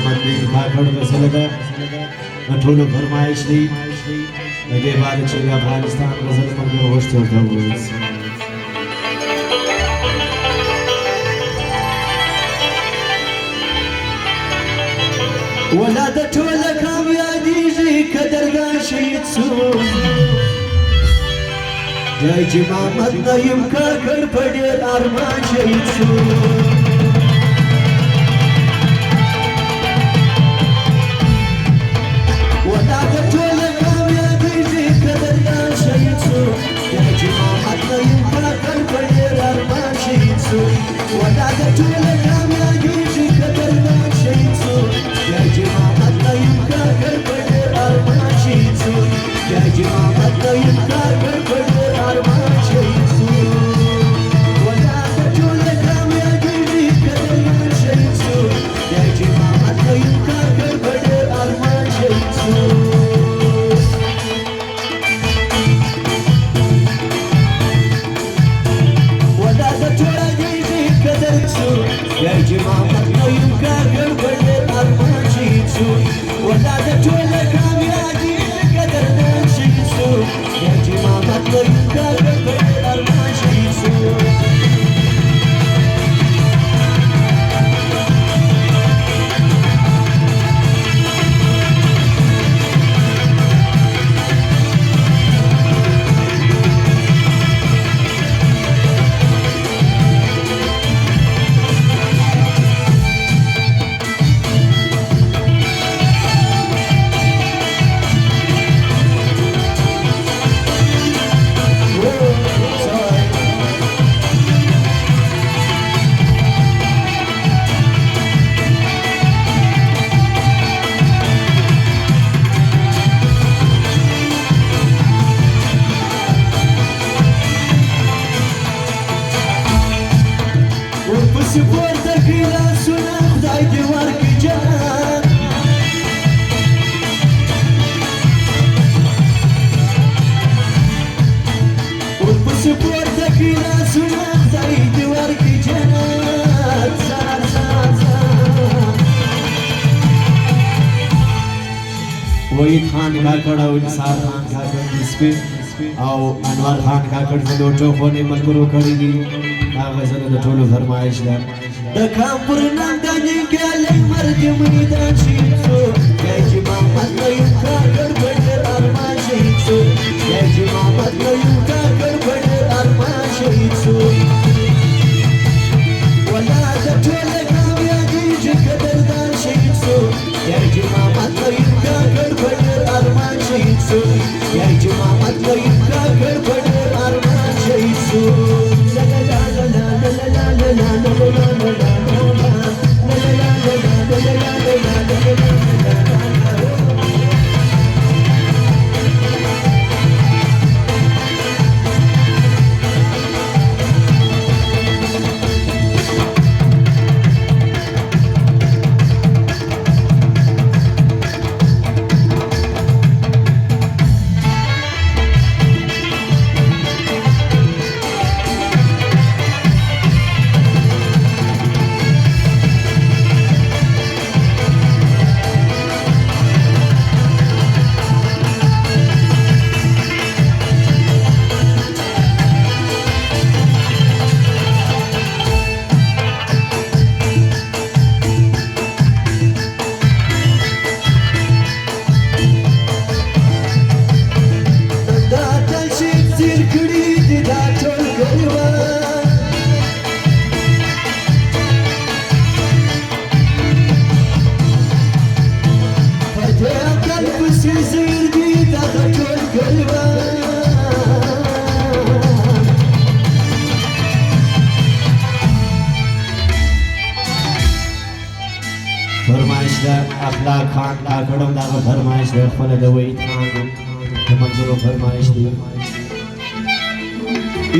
محمد بن کاکړ غزل ده د ټولو فرمایش دی د دې باندې چې د افغانستان غزل ملګرو غوښتي ورته وویل سي ولا د ټوله کامیابیږي قدردان شهید سو جاجي محمد نعیم کاکړ په ډېر ارمان شهید سو ولا د ټوله کامیابیږي قدردان شهید سو جاجي محمد نعیم کاکړ په ډېر ارمان شهید سو ولا د ټوله کامیابیږي قدردان شهید سو جاجي محمد نعیم کاکړ په ډېر ارمان شهید سو جاجي محمد نعیم کاکړ په ډېر ارمان شهید سو ولا د ټوله کامیابیږي قدردان شهید سو جاجي محمد نعیم کاکړ په ډېر ارمان شهید سو ولا د ټوله کامیابیږي قدر سو جاجي محمد نعیم کاکړ په ډېر ارمان شهید سو ولا د ټوله کامیابیږي قدردان شهید سو جاجي محمد نعیم کاکړ په ډېر ارمان شهید سو ورپسې پورته کړي لاسونه خدای دې ورکړي جنت ورپسې پورته کړي لاسونه خدای دې ورکړي جنت سار سار سار وحید خان کاکړ او انصار خان کاکړ د سپین او انوار خان کاکړ په دوټو باندې ملګرو کړی دي دا غزل د ټولو فرمایش ده د کام پر نندانې ګلې مرګ میدان شهید سو جاجي محمد نعیم کاکړ په ډېر ارمان شهید سو جاجي محمد نعیم کاکړ په ډېر ارمان شهید سو ولا د ټوله کامیابیږي قدردان شهید سو جاجي محمد نعیم کاکړ په ډېر ارمان شهید سو جاجي محمد نعیم کاکړ په ډېر ارمان شهید سو فرمایش ده اخلاق خان کاکړ هم دغه فرمایش ده خپله د وحید خان د ملګرو فرمایش دی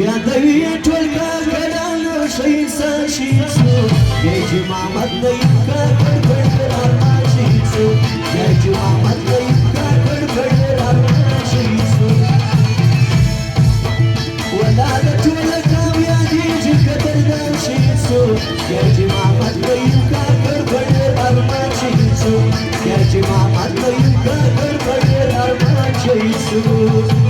یادوي یې ټول کاکړانو ښه انسان شهید سو جاجي محمد نعیم کاکړ په ډېر ارمان شهید سو جاجي محمد نعیم کاکړ په ډېر ارمان شهید سو ولا د ټوله کامیابیږي قدردان شهید سو جاجي محمد نعیم کاکړ په ډېر ارمان شهید سو شيتسو يا جماعة الله يكبر بدر أرمان شيتسو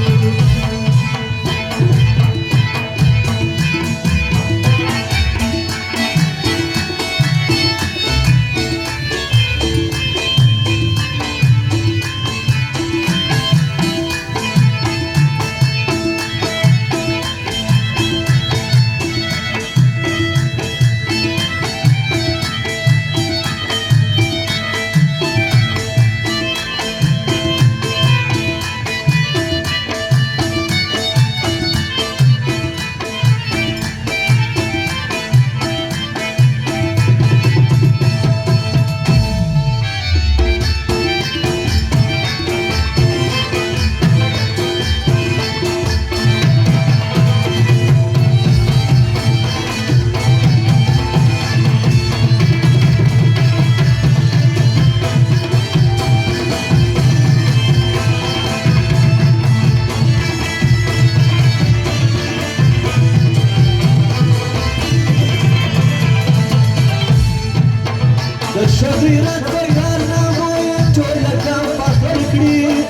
شغيرات بيارنا مويا تولا كان فخر كريم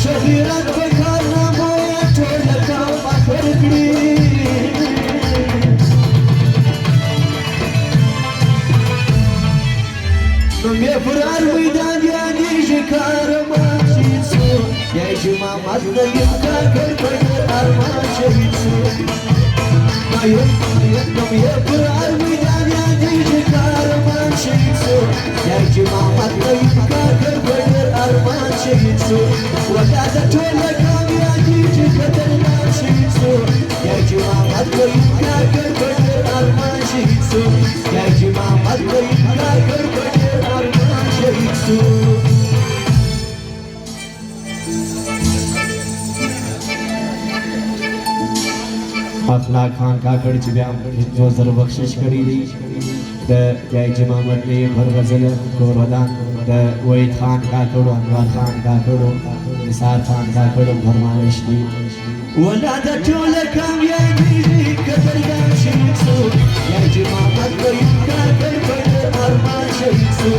شغيرات بيارنا مويا تولا كان فخر كريم نمي فرار ويدان يعني جكار ما شيتسو يا جماعة مدنا يبقى كربر أرمان شيتسو نمي فرار ويدان يعني جكار ما شيتسو يا جماعة مدنا يبقى كربر أرمان شيتسو ولادة ولا كام يعني جكتر ما شيتسو يا جماعة مدنا يبقى كربر أرمان شيتسو يا جماعة مدنا يبقى كربر أرمان شيتسو अखलाक खान काकड़ च ब्याम जो जर बख्शिश करी दी द जय जमामत ने भर गजल को वदान द वहीद खान काकड़ अनवर खान काकड़ निसार खान काकड़ फरमाइश दी ولادة تولا كام يا جيجي كتر كام شيتسو يا جماعة يبقى كربر أرمان شيتسو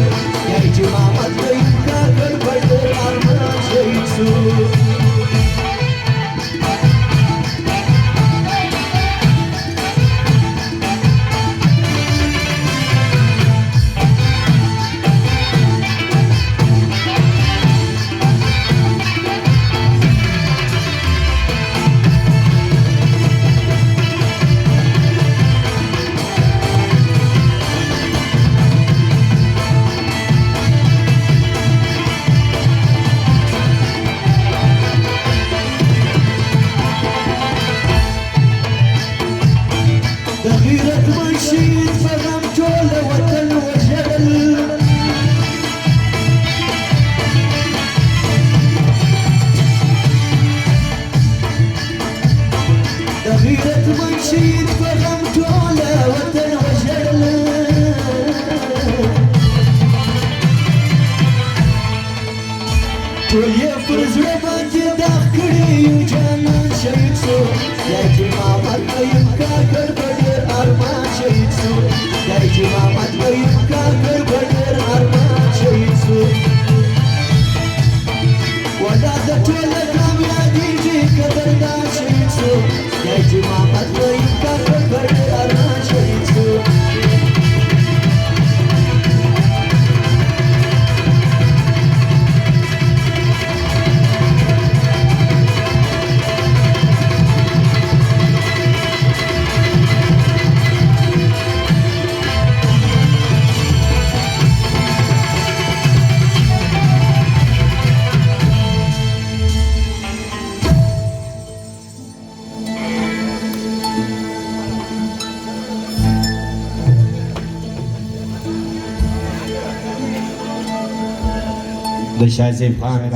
يا جماعة يبقى كربر أرمان شيتسو غيرة منشيد فغم جولة وطن وجل غيرة منشيد فغم جولة وطن وجل تول يفرز ربانتي داخلي وجانان شيتسو يا جماعة يبقى كربر أرمان شيتسو يا جماعة يبقى كربر أرمان شيتسو ولادة ولا كام يا ديجي كدرنا شيتسو يا جماعة يبقى كربر أرمان شيتسو the Shazim Khan